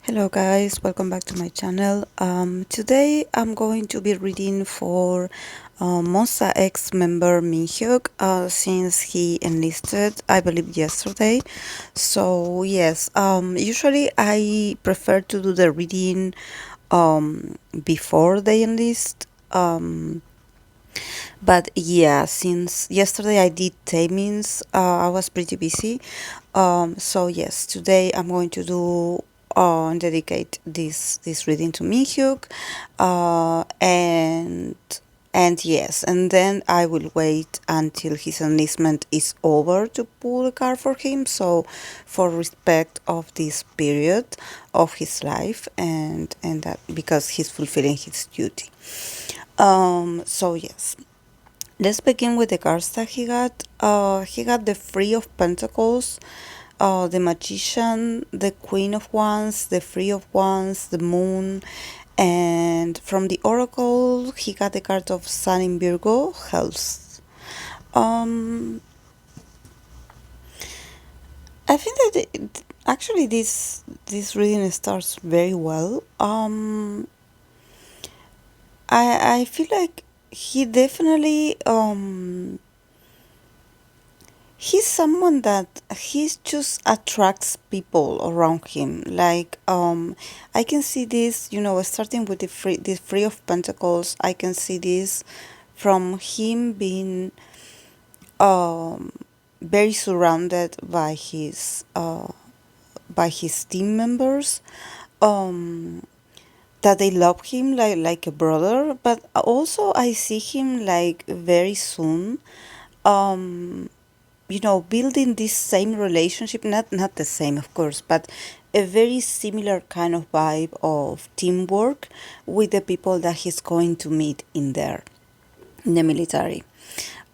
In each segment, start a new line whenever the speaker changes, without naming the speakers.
Hello guys, welcome back to my channel. Today I'm going to be reading for MONSTA X member Minhyuk since he enlisted, I believe yesterday. So yes, usually I prefer to do the reading before they enlist. But yeah, since yesterday I did Tamins, I was pretty busy. So yes, today I'm going to do dedicate this reading to Minhyuk, and yes, and then I will wait until his enlistment is over to pull a card for him. So, for respect of this period of his life, and that because he's fulfilling his duty. So yes. Let's begin with the cards that he got. He got the Three of Pentacles, the Magician, the Queen of Wands, the Three of Wands, the Moon, and from the Oracle, he got the card of Sun in Virgo, Health. Um, I think that actually this reading starts very well. I feel like he definitely he's someone that he just attracts people around him. Like I can see this, starting with the Three of Pentacles. I can see this from him being um very surrounded by his team members. Um that they love him like a brother, but also I see him like very soon building this same relationship, not the same of course, but a very similar kind of vibe of teamwork with the people that he's going to meet in the military.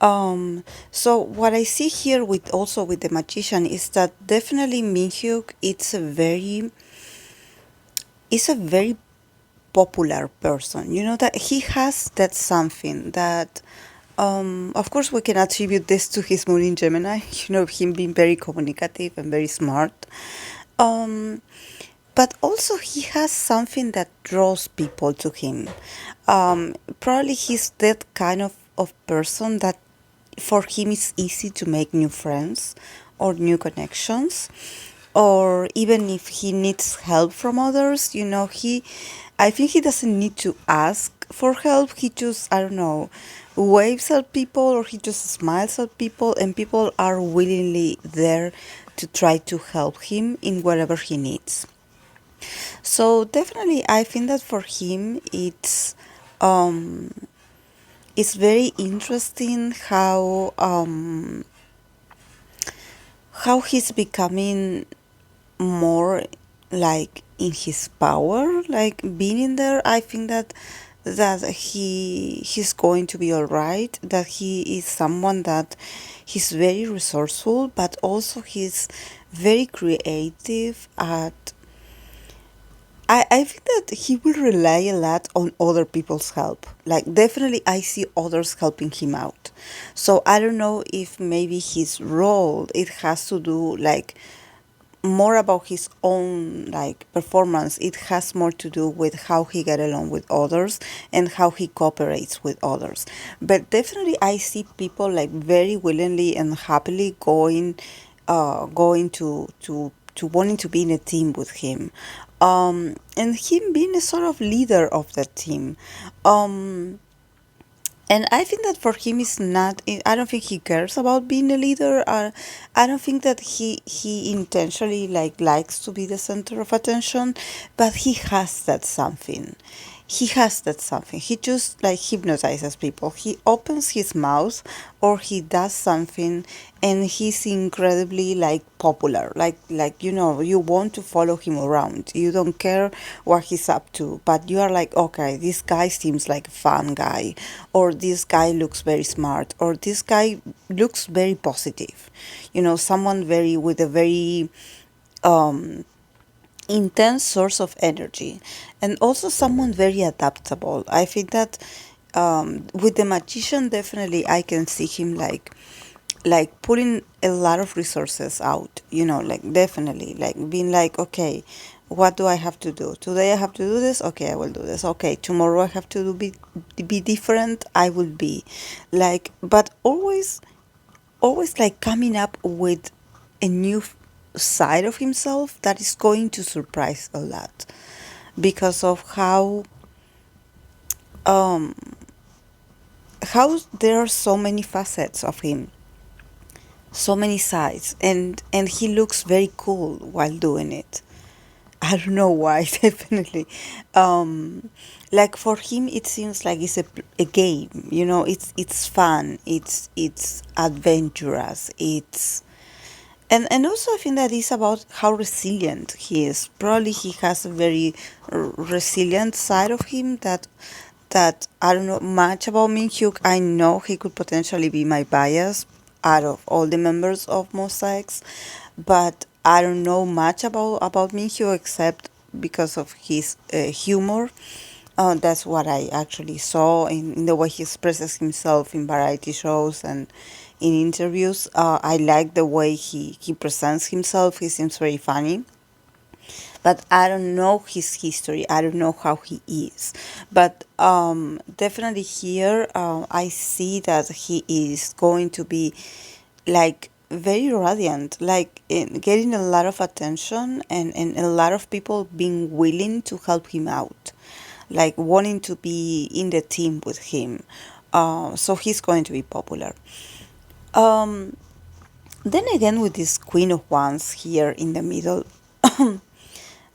So what I see here with the magician is that definitely Minhyuk is a very popular person. You know that he has that something that of course we can attribute this to his moon in Gemini, him being very communicative and very smart. Um, but also he has something that draws people to him. Probably he's that kind of person that for him it's easy to make new friends or new connections, or even if he needs help from others, I think he doesn't need to ask for help. He just, I don't know, waves at people, or he just smiles at people, and people are willingly there to try to help him in whatever he needs. So definitely I think that for him it's very interesting how he's becoming more like in his power, like being in there. I think that he's going to be all right, that he is someone that he's very resourceful, but also he's very creative at I think that he will rely a lot on other people's help. Like, definitely, I see others helping him out. So, I don't know if maybe his role, it has to do, like, more about his own, like, performance. It has more to do with how he get along with others and how he cooperates with others. But definitely, I see people, like, very willingly and happily going to wanting to be in a team with him, and him being a sort of leader of that team. um and I think that for him is not, I don't think he cares about being a leader. I don't think that he intentionally likes to be the center of attention, but he has that something. He has that something. He just like hypnotizes people. He opens his mouth or he does something, and he's incredibly like popular. Like you want to follow him around. You don't care what he's up to, but you are like, okay, this guy seems like a fun guy, or this guy looks very smart, or this guy looks very positive. Someone very with a very um intense source of energy, and also someone very adaptable. I think that with the magician, definitely I can see him like putting a lot of resources out, like definitely like being like, okay, what do I have to do? Today I have to do this. Okay, I will do this. Okay, tomorrow I have to be different. I will be like, but always like coming up with a new side of himself that is going to surprise a lot because of um how there are so many facets of him, so many sides, and he looks very cool while doing it. I don't know why, definitely. Um, like for him, it seems like it's a game. It's fun. It's adventurous. And also I think that it's about how resilient he is. Probably he has a very resilient side of him that I don't know much about Minhyuk. I know he could potentially be my bias out of all the members of Mosaics, but I don't know much about Minhyuk except because of his humor. That's what I actually saw in the way he expresses himself in variety shows and in interviews. I like the way he presents himself. He seems very funny, but I don't know his history. I don't know how he is. But definitely here, I see that he is going to be like very radiant, like getting a lot of attention and a lot of people being willing to help him out, like wanting to be in the team with him. So he's going to be popular. Um, then again, with this Queen of Wands here in the middle,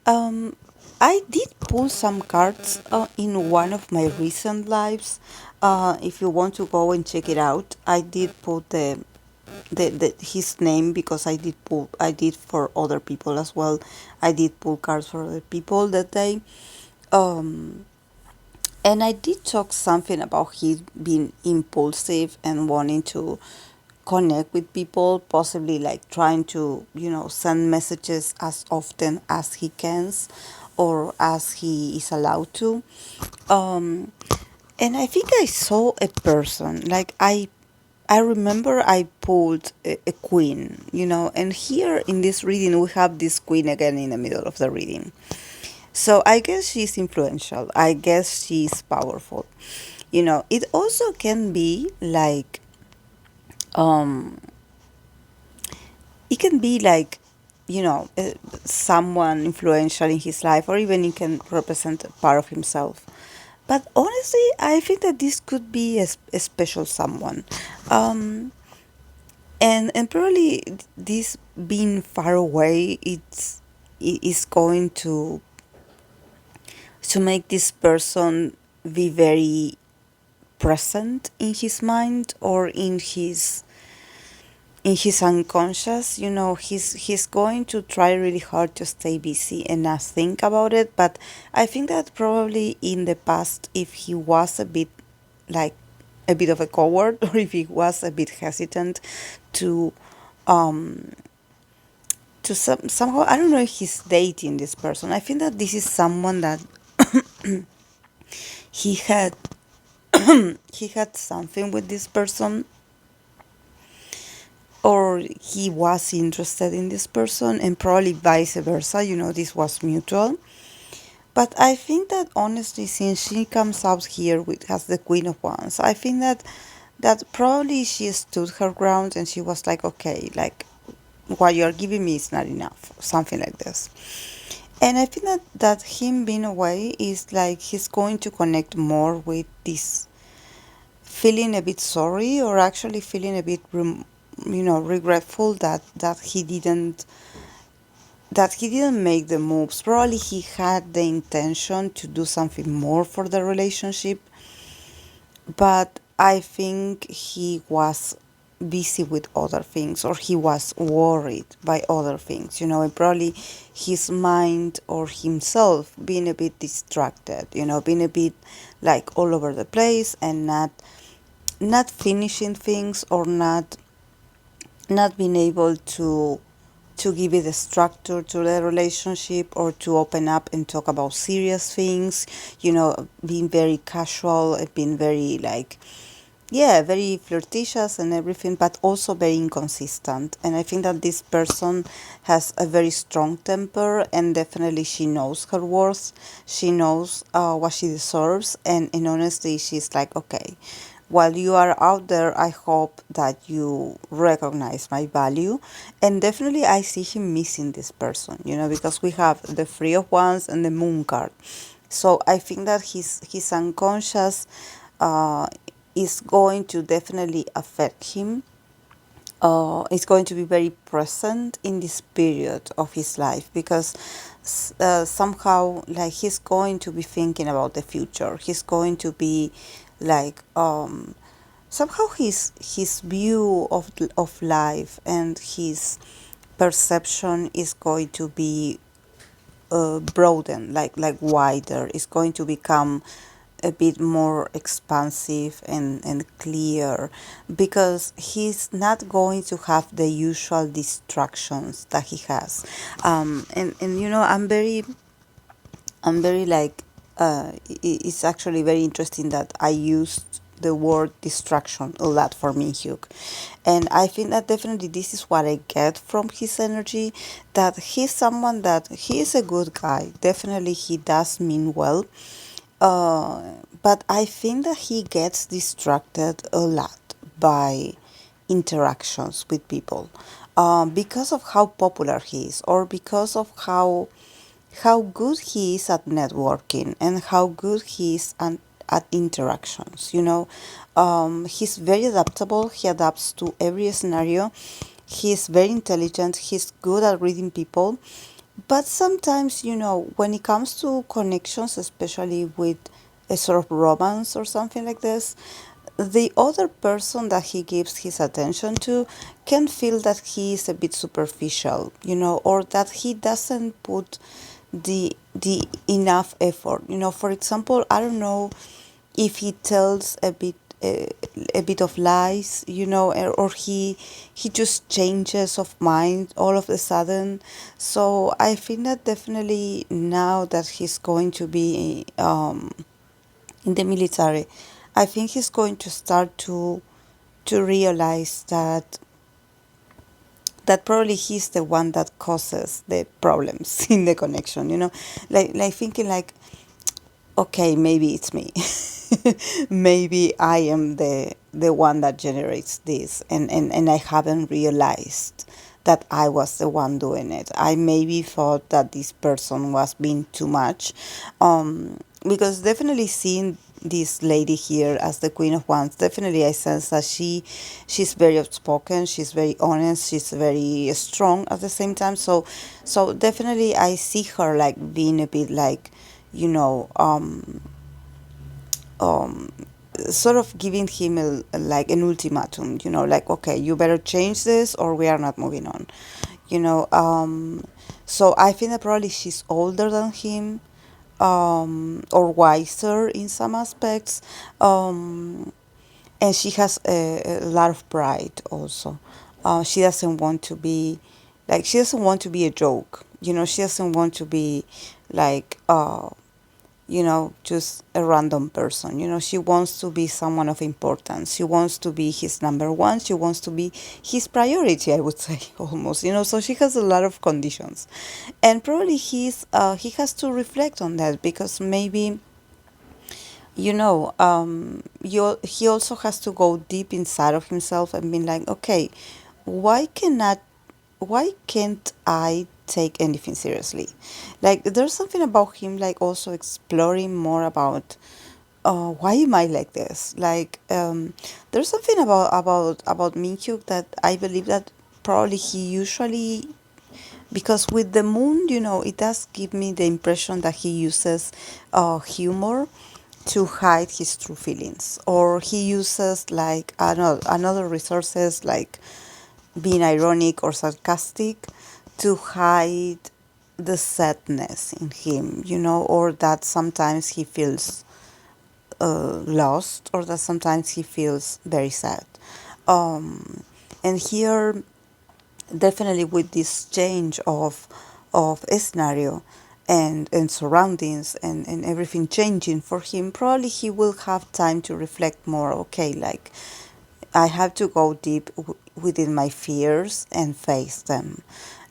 Um, I did pull some cards in one of my recent lives. If you want to go and check it out, I did put the his name because I did for other people as well. I did pull cards for other people that day. Um, and I did talk something about he being impulsive and wanting to connect with people, possibly like trying to, send messages as often as he can or as he is allowed to. Um, and I think I saw a person, like I remember I pulled a queen, and here in this reading we have this queen again in the middle of the reading. So I guess she's influential. I guess she's powerful. It also can be like um it can be like someone influential in his life, or even it can represent a part of himself. But honestly, I think that this could be a special someone. um and probably this being far away, it is going to make this person be very present in his mind or in his unconscious. He's going to try really hard to stay busy and not think about it. But I think that probably in the past, if he was like a bit of a coward, or if he was a bit hesitant to um somehow, I don't know if he's dating this person. I think that this is someone that he had he had something with this person, or he was interested in this person, and probably vice versa. This was mutual. But I think that honestly, since she comes out here with as the Queen of Wands, I think that probably she stood her ground and she was like, okay, like what you're giving me is not enough, something like this. And I think that him being away is like he's going to connect more with this feeling a bit sorry, or actually feeling a bit regretful that he didn't make the moves. Probably he had the intention to do something more for the relationship, but I think he was busy with other things, or he was worried by other things, and probably his mind or himself being a bit distracted, being a bit like all over the place, and not finishing things, or not being able to give it a structure to the relationship, or to open up and talk about serious things, being very casual and being very like Yeah, very flirtatious and everything, but also very inconsistent. And I think that this person has a very strong temper, and definitely she knows her worth. She knows what she deserves, and honestly, she's like, okay, while you are out there, I hope that you recognize my value. And definitely, I see him missing this person, because we have the Three of Wands and the Moon card. So I think that his unconscious uh, is going to definitely affect him. Is going to be very present in this period of his life because somehow like he's going to be thinking about the future. He's going to be like somehow his view of life and his perception is going to be broaden, like wider. It's going to become a bit more expansive and clear because he's not going to have the usual distractions that he has. And I'm very like it's actually very interesting that I used the word distraction a lot for Minhyuk. And I think that definitely this is what I get from his energy, that he's someone that he is a good guy. Definitely he does mean well. Uh, but I think that he gets distracted a lot by interactions with people because of how popular he is or because of how good he is at networking and how good he is at interactions. He's very adaptable. He adapts to every scenario. He's very intelligent. He's good at reading people. But sometimes, when it comes to connections, especially with a sort of romance or something like this, the other person that he gives his attention to can feel that he is a bit superficial, or that he doesn't put the enough effort. For example, I don't know if he tells a bit of lies, or he just changes of mind all of a sudden. So I think that definitely now that he's going to be in the military, I think he's going to start to realize that probably he's the one that causes the problems in the connection. Like thinking like, okay, maybe it's me. Maybe I am the one that generates this, and I haven't realized that I was the one doing it. I maybe thought that this person was being too much, because definitely seeing this lady here as the Queen of Wands, definitely I sense that she's very outspoken, she's very honest, she's very strong at the same time. So definitely I see her like being a bit like, you know, um, sort of giving him like an ultimatum, like, okay, you better change this or we are not moving on, you know. So I think that probably she's older than him, or wiser in some aspects, and she has a lot of pride also. She doesn't want to be she doesn't want to be a joke, she doesn't want to be like just a random person. She wants to be someone of importance. She wants to be his number one. She wants to be his priority, I would say, almost. So she has a lot of conditions, and probably he has to reflect on that because maybe he also has to go deep inside of himself and be like, okay, why cannot why can't I take anything seriously? Like there's something about him like also exploring more about why am I like this? Like there's something about Minhyuk that I believe that probably he usually, because with the moon, it does give me the impression that he uses humor to hide his true feelings, or he uses like another resources like being ironic or sarcastic to hide the sadness in him, or that sometimes he feels lost, or that sometimes he feels very sad. And here, definitely with this change of a scenario, and surroundings and everything changing for him, probably he will have time to reflect more. Okay, like I have to go deep within my fears and face them,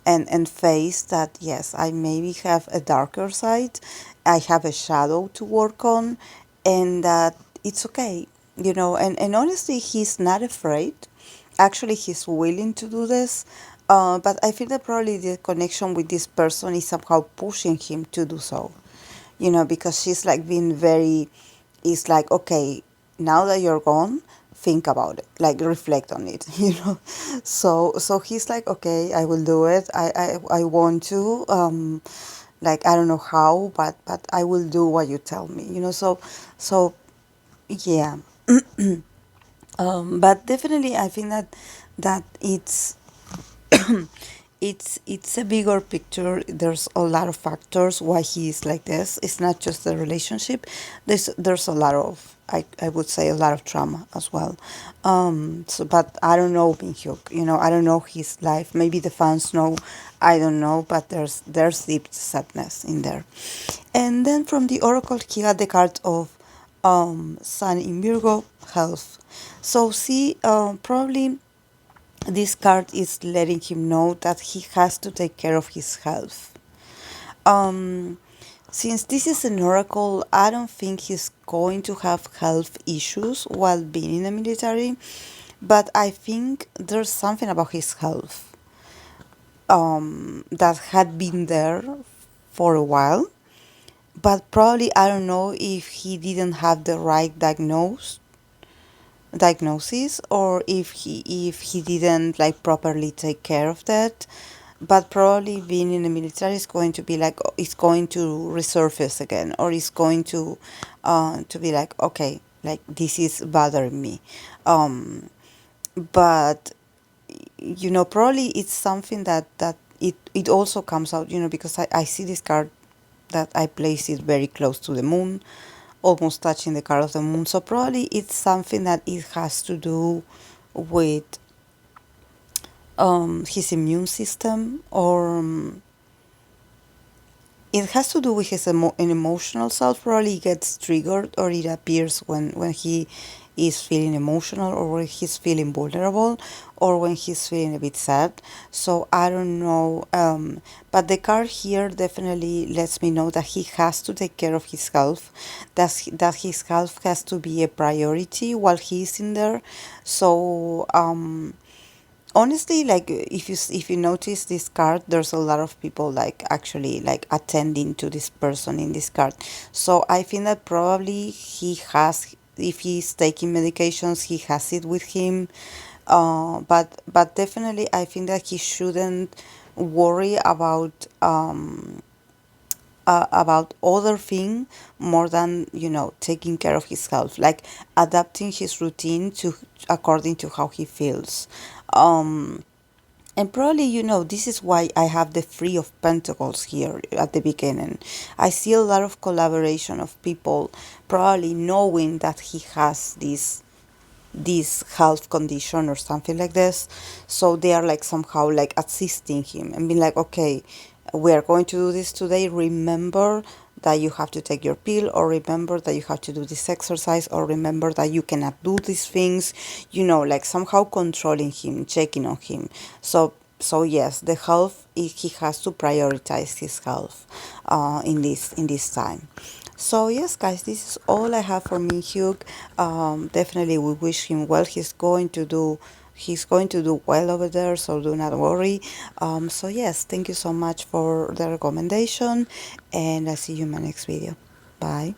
and face that yes, I maybe have a darker side, I have a shadow to work on, and that it's okay, and honestly, he's not afraid. Actually, he's willing to do this. But I feel that probably the connection with this person is somehow pushing him to do so, because she's like being very, it's like, okay, now that you're gone, think about it, like reflect on it, So he's like, okay, I will do it. I want to, like, I don't know how, but I will do what you tell me, so yeah. But definitely, I think that it's a bigger picture. There's a lot of factors why he is like this. It's not just the relationship. There's a lot of, I would say, a lot of trauma as well. So but I don't know Minhyuk, I don't know his life. Maybe the fans know, I don't know, but there's deep sadness in there. And then from the oracle, he got the card of Sun in Virgo, health. So see, probably this card is letting him know that he has to take care of his health. Um, since this is an oracle, I don't think he's going to have health issues while being in the military, but I think there's something about his health that had been there for a while, but probably I don't know if he didn't have the right diagnosis, or if he didn't like properly take care of that. But probably being in the military is going to be like, it's going to resurface again, or it's going to be like, okay, like this is bothering me. But probably it's something that it also comes out, because I see this card, that I place it very close to the moon, almost touching the card of the moon. So probably it's something that it has to do with his immune system, or it has to do with his an emotional self. Probably gets triggered, or it appears when he is feeling emotional, or when he's feeling vulnerable, or when he's feeling a bit sad. So I don't know. But the card here definitely lets me know that he has to take care of his health, that his health has to be a priority while he's in there. So honestly, like if you notice this card, there's a lot of people like actually like attending to this person in this card. So I think that probably he has, if he's taking medications, he has it with him. But definitely I think that he shouldn't worry about other thing more than taking care of his health, like adapting his routine to according to how he feels. um and probably, this is why I have the Three of Pentacles here at the beginning. I see a lot of collaboration of people probably knowing that he has this health condition or something like this. So they are like somehow like assisting him and being like, okay, we are going to do this today. Remember that you have to take your pill, or remember that you have to do this exercise, or remember that you cannot do these things, like somehow controlling him, checking on him. So yes, the health, he has to prioritize his health in this time. So yes, guys, this is all I have for Minhyuk. Definitely, we wish him well. He's going to do well over there, so do not worry. So yes, thank you so much for the recommendation, and I'll see you in my next video. Bye.